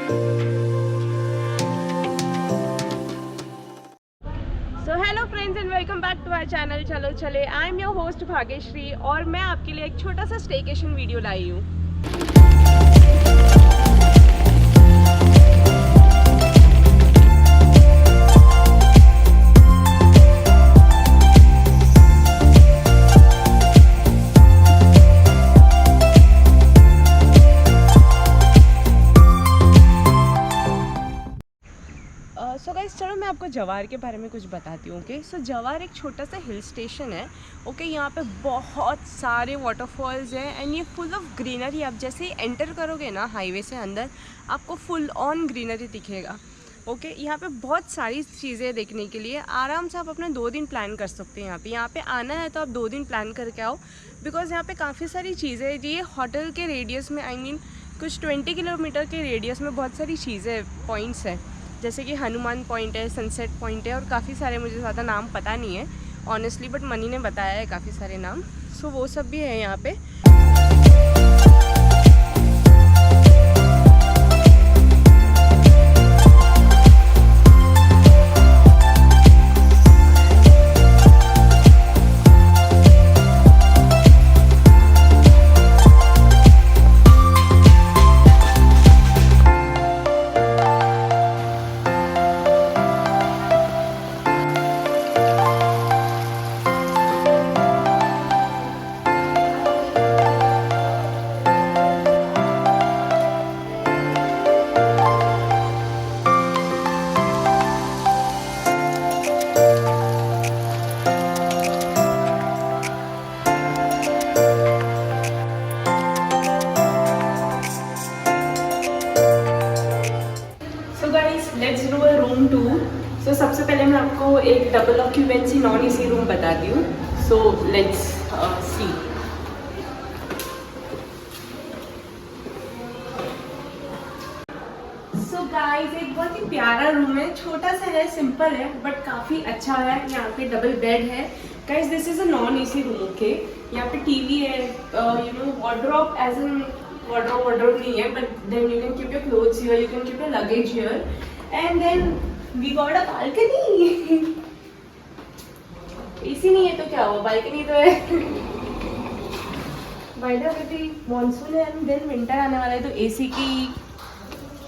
Hello friends and welcome back to our channel Chalo Chale. I am your host Bhagyashree और मैं आपके लिए एक छोटा सा स्टेकेशन वीडियो लाई हूँ। सो गाइस चलो मैं आपको जवार के बारे में कुछ बताती हूँ। ओके सो जवार एक छोटा सा हिल स्टेशन है। ओके यहाँ पे बहुत सारे वाटरफॉल्स हैं एंड ये फुल ऑफ ग्रीनरी। आप जैसे ही एंटर करोगे ना हाईवे से अंदर, आपको फुल ऑन ग्रीनरी दिखेगा। ओके यहाँ पे बहुत सारी चीज़ें देखने के लिए आराम से आप अपने 2 दिन प्लान कर सकते हैं। यहाँ पे आना है तो आप 2 दिन प्लान करके आओ, बिकॉज़ यहाँ पे काफ़ी सारी चीज़ें हैं। ये होटल के रेडियस में कुछ 20 किलोमीटर के रेडियस में बहुत सारी चीज़ें पॉइंट्स हैं, जैसे कि हनुमान पॉइंट है, सनसेट पॉइंट है और काफ़ी सारे, मुझे ज़्यादा नाम पता नहीं है ऑनेस्टली, बट मनी ने बताया है काफ़ी सारे नाम। सो वो सब भी है यहाँ पे। Let's do a room tour. So सबसे पहले मैं आपको एक double occupancy non AC room बताती हूँ। So let's see. So guys एक बहुत ही प्यारा रूम है, छोटा सा है, सिंपल है बट काफ़ी अच्छा है। यहाँ पे डबल बेड है। Guys this is a non AC room. Okay यहाँ पे टीवी है, वार्डरोब एज एन वार्डरोब नहीं है, but then you can keep your clothes here, you can keep your luggage here, and then we got a balcony। AC नहीं है तो क्या हुआ, बालकनी तो है। बाय द वे मानसून है एंड देन विंटर आने वाला है, तो एसी की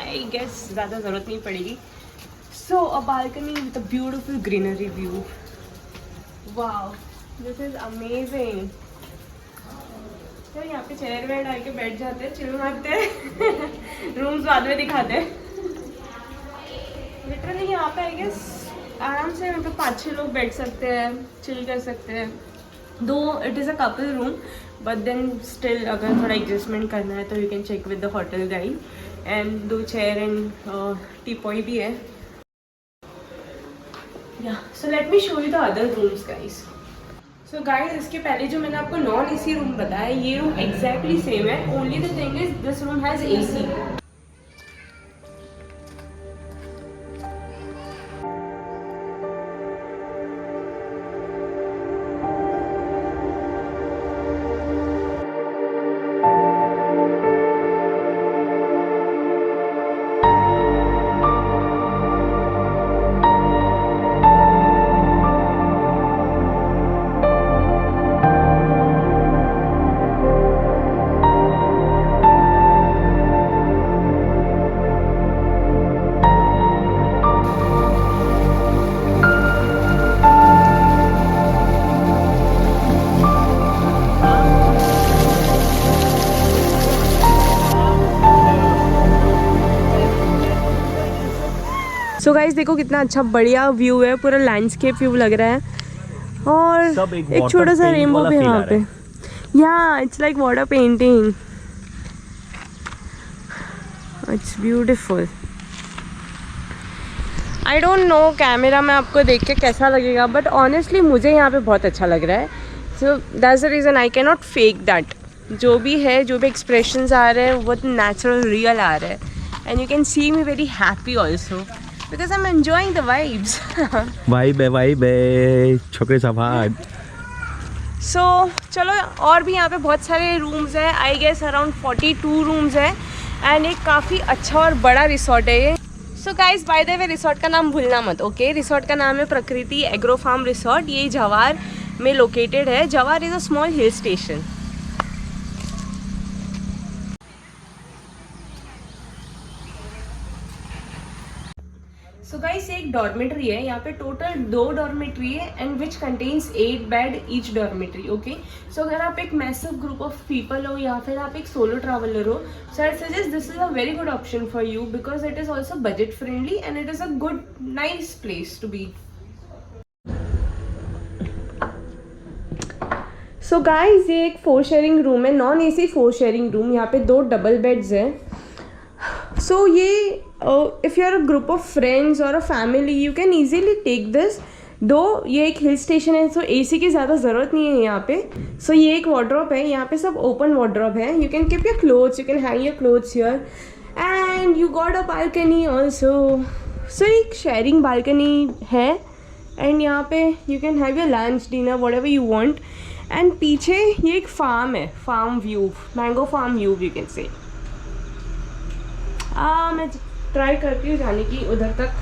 आई गेस ज़्यादा ज़रूरत नहीं पड़ेगी। So a balcony with a beautiful greenery view. Wow this is amazing. तो यहाँ पे चेयर वेयर डाल के बैठ जाते हैं, चिल मारते हैं। रूम्स बाद में दिखाते हैं। लिटरली यहाँ पे आई गेस आराम से मतलब 5-6 लोग बैठ सकते हैं, चिल कर सकते हैं। Though it is a couple room but then still अगर थोड़ा एडजस्टमेंट करना है तो you can check with the hotel guide. And 2 chair and teapoy भी है। या so let me show you the other rooms guys. So guys इसके पहले जो मैंने आपको नॉन एसी रूम बताया, ये रूम एग्जैक्टली सेम है। Only the thing is this room has AC. So guys देखो कितना अच्छा बढ़िया व्यू है, पूरा लैंडस्केप व्यू लग रहा है और एक छोटा सा रेनबो भी यहाँ पे। या it's like water painting, it's beautiful. I don't know camera में आपको देख के कैसा लगेगा, बट ऑनेस्टली मुझे यहाँ पे बहुत अच्छा लग रहा है। So that's the reason I can not fake that. जो भी है, जो भी एक्सप्रेशंस आ रहे हैं वो नेचुरल रियल आ रहे हैं and you can see me very happy also because I'm enjoying the vibes। vibe है छोकरे सफाद। So चलो और भी यहाँ पे बहुत सारे रूम्स हैं। आई गेस अराउंड 42 रूम्स हैं एंड एक काफ़ी अच्छा और बड़ा रिसोर्ट है ये। So guys bye the way resort का नाम भूलना मत, ओके। रिसोर्ट का नाम है प्रकृति एग्रो फार्म रिसोर्ट। ये जवार में लोकेटेड है। Jawhar is a small hill station. So guys एक डॉर्मेट्री है यहाँ पे। टोटल 2 डॉर्मेट्री है and which contains 8 bed each dormitory, okay. So अगर आप एक मैसिव ग्रुप ऑफ पीपल हो या फिर आप एक सोलो ट्रैवलर हो, so I suggest this is a very good option for you because it is also budget friendly and it is a good nice place to be. So guys ये एक 4 sharing room है, non AC 4 sharing room. यहाँ पे 2 double beds हैं। So ये if you are a group of friends और a family you can easily take this. दो ये एक हिल स्टेशन है सो एसी की ज़्यादा ज़रूरत नहीं है यहाँ पे। सो ये एक वार्डरोब है, यहाँ पे सब ओपन वार्डरोब है। You can keep your clothes, you can hang your clothes here and you got a balcony also. So एक शेयरिंग बालकनी है एंड यहाँ पे you can have your lunch dinner whatever you want. And पीछे ये एक farm है, farm view, mango farm view you can say. मैं try करती हूँ जाने की उधर तक।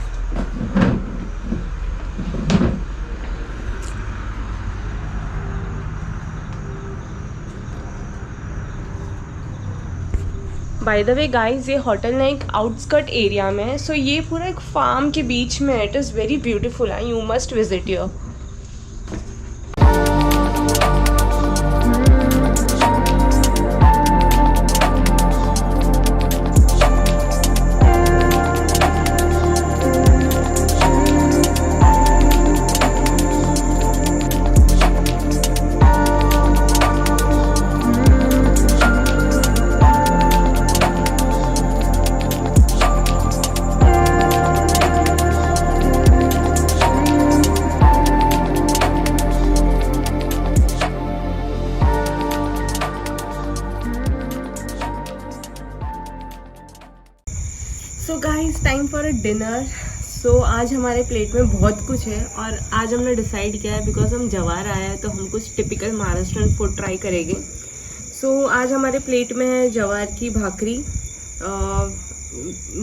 बाय द वे गाइस ये होटल ना एक आउटस्कर्ट एरिया में है। सो ये पूरा एक फार्म के बीच में है। इट इज़ वेरी ब्यूटीफुल है, you must visit your. So guys time for a dinner. So आज हमारे प्लेट में बहुत कुछ है और आज हमने डिसाइड किया है बिकॉज हम जवार आए हैं तो हम कुछ टिपिकल महाराष्ट्रन फूड ट्राई करेंगे। सो आज हमारे प्लेट में है जवार की भाकरी,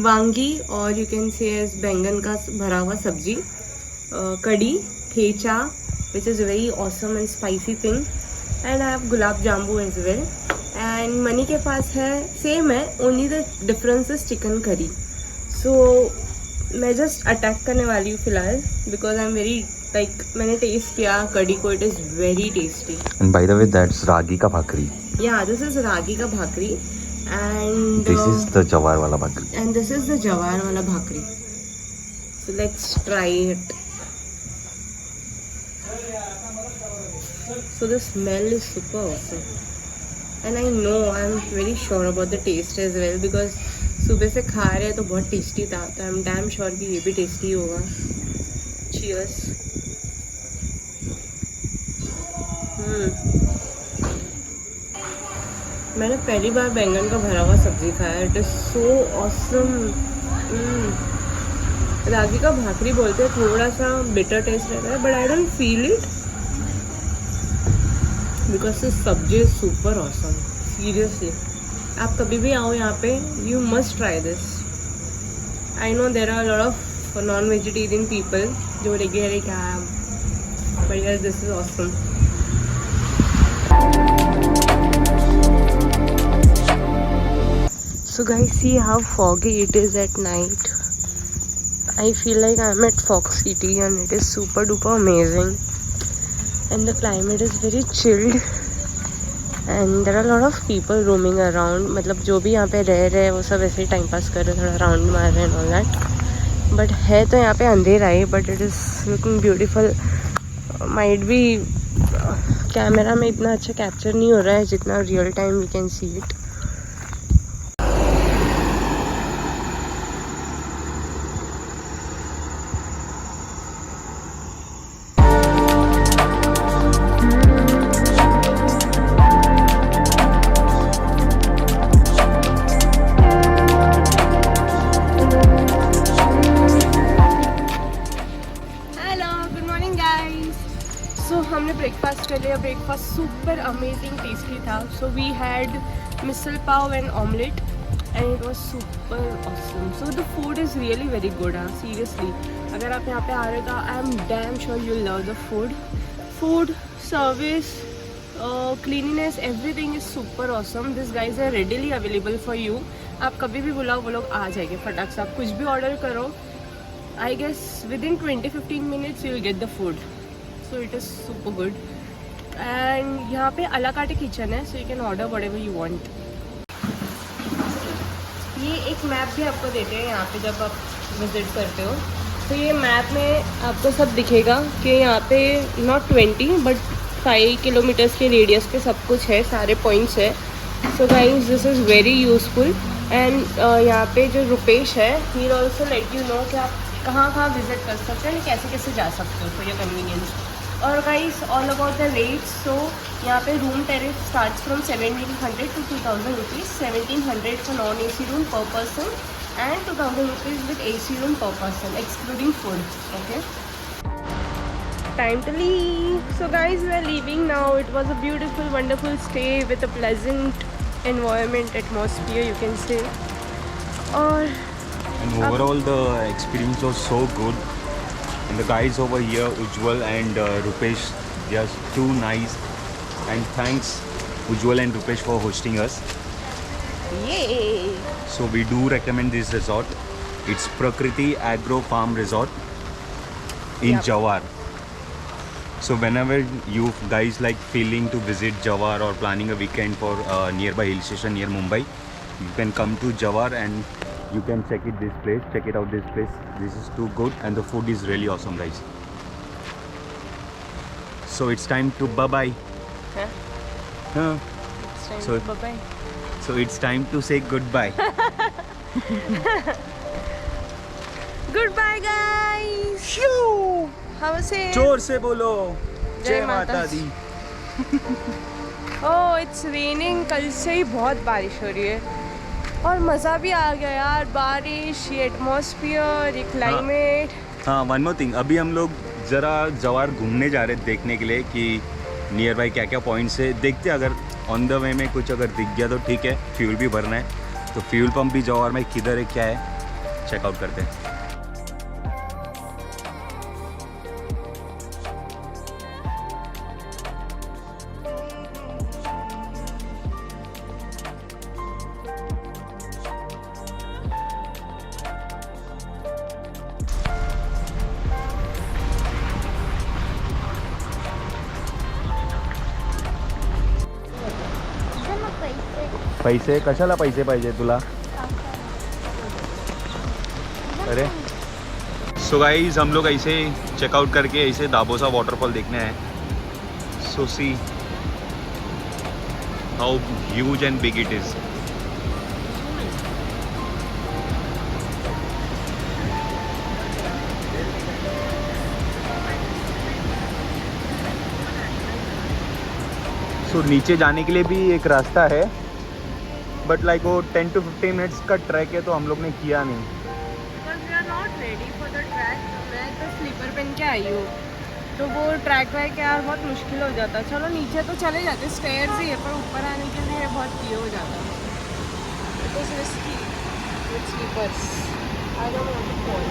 वांगी और यू कैन से एज बैंगन का भरा हुआ सब्जी, कड़ी, ठेचा which is very awesome and spicy thing and I have gulab jamun as well. And Mani के पास है सेम है, only the difference is chicken curry. So मैं जस्ट अटैक करने वाली हूँ फिलहाल because I am very like मैंने टेस्ट किया कड़ी को, it is very tasty. And by the way that's ragi का bhakri. Yeah this is ragi का bhakri and this is the jowar वाला bhakri and this is the jowar वाला bhakri. So let's try it. So the smell is super awesome and I know I am very sure about the taste as well because सुबह से खा रहे हैं तो बहुत tasty था, तो आई एम डैम श्योर कि ये भी टेस्टी होगा। चीयर्स। मैंने पहली बार बैंगन का भरा हुआ सब्जी खाया, इट इज़ सो ऑसम। रागी का भाकरी बोलते हैं, थोड़ा सा बिटर टेस्ट रहता है but I don't feel it because this sabzi is super awesome. Seriously आप कभी भी आओ यहाँ पे you must try this. I know there are lot of non vegetarian people जो बोलेंगे अरे क्या, बट यार this is awesome. So guys, see how foggy it is at night. I feel like I'm at Fox City and it is super duper amazing. And the climate is very chilled. And there are a lot of people roaming around. मतलब जो भी यहाँ पे रह रहे हैं वो सब ऐसे ही टाइम पास कर रहे हैं, थोड़ा राउंड मार रहे हैं and all that. But है तो यहाँ पे अंधेरा ही, but it is looking beautiful. Might be camera में इतना अच्छा कैप्चर नहीं हो रहा है जितना real time we can see it. हमने ब्रेकफास्ट कर लिया। ब्रेकफास्ट सुपर अमेजिंग टेस्टी था। So we had misal pav and omelette and it was super awesome. So the food is really very good. हाँ, सीरियसली अगर आप यहाँ पे आ रहे हो तो I am damn sure you love the food service, cleanliness, everything is super awesome. These guys are readily available for you. आप कभी भी बुलाओ वो लोग आ जाएंगे फटाक से. आप कुछ भी ऑर्डर करो, I guess within 20-15 minutes you will get the food. So it is super good. And यहाँ पे à la carte kitchen है, so you can order whatever you want. ये एक मैप भी आपको देते हैं यहाँ पे जब आप विजिट करते हो. तो ये मैप में आपको सब दिखेगा कि यहाँ पे नॉट 20 बट 5 किलोमीटर्स के रेडियस पे सब कुछ है, सारे पॉइंट्स है. So guys this is very useful. And यहाँ पे जो रुपेश है, he also let you know कि आप कहाँ कहाँ विजिट कर सकते हो, कैसे कैसे जा सकते हो फॉर योर कन्वीनियंस. और guys all about the rates. So यहाँ पे room tariff starts from 1700 to 2000 rupees. 1700 for non-AC room per person and 2000 rupees with AC room per person excluding food. Okay. Time to leave. So guys, we are leaving now. It was a beautiful, wonderful stay with a pleasant environment, atmosphere you can say. And overall the experience was so good. And the guys over here, Ujjwal and Rupesh, they are too nice. And thanks Ujjwal and Rupesh for hosting us. Yay! So we do recommend this resort. It's Prakriti Agro Farm Resort in Jawar. So whenever you guys like feeling to visit Jawar or planning a weekend for nearby hill station near Mumbai, you can come to Jawar and you can check it this out this place. This is too good and the food is really awesome, guys. So it's time to bye bye. Huh? It's time So- to bye-bye. So it's time to say goodbye. Goodbye guys. How was it? जोर से बोलो जय जय माता माता दी. दी. Oh it's raining. कल से ही बहुत बारिश हो रही है और मज़ा भी आ गया यार. बारिश, ये एटमॉस्फियर, ये क्लाइमेट. हाँ, वन मोर थिंग. अभी हम लोग ज़रा जवार घूमने जा रहे देखने के लिए कि नियर बाई क्या क्या पॉइंट्स है. देखते हैं अगर ऑन द वे में कुछ अगर दिख गया तो ठीक है. फ्यूल भी भरना है तो फ्यूल पंप भी जवार में किधर है क्या है चेकआउट करते हैं. पैसे कशाला पैसे पाहिजे तुला. अरे सो गाइस हम लोग ऐसे चेकआउट करके ऐसे दाबोसा वाटरफॉल देखने आए. So see how huge and big it is. So नीचे जाने के लिए भी एक रास्ता है बट लाइक वो 10 to 15 मिनट्स का ट्रैक है तो हम लोग ने किया नहीं. Because we are not ready for the track. मैं तो स्लीपर पहन के आई हूँ तो वो ट्रैक वैक यार बहुत मुश्किल हो जाता. चलो नीचे तो चले जाते, स्टेयर्स ही है, पर ऊपर आने के लिए बहुत ये हो जाता. It is risky with sleepers. I don't want to fall.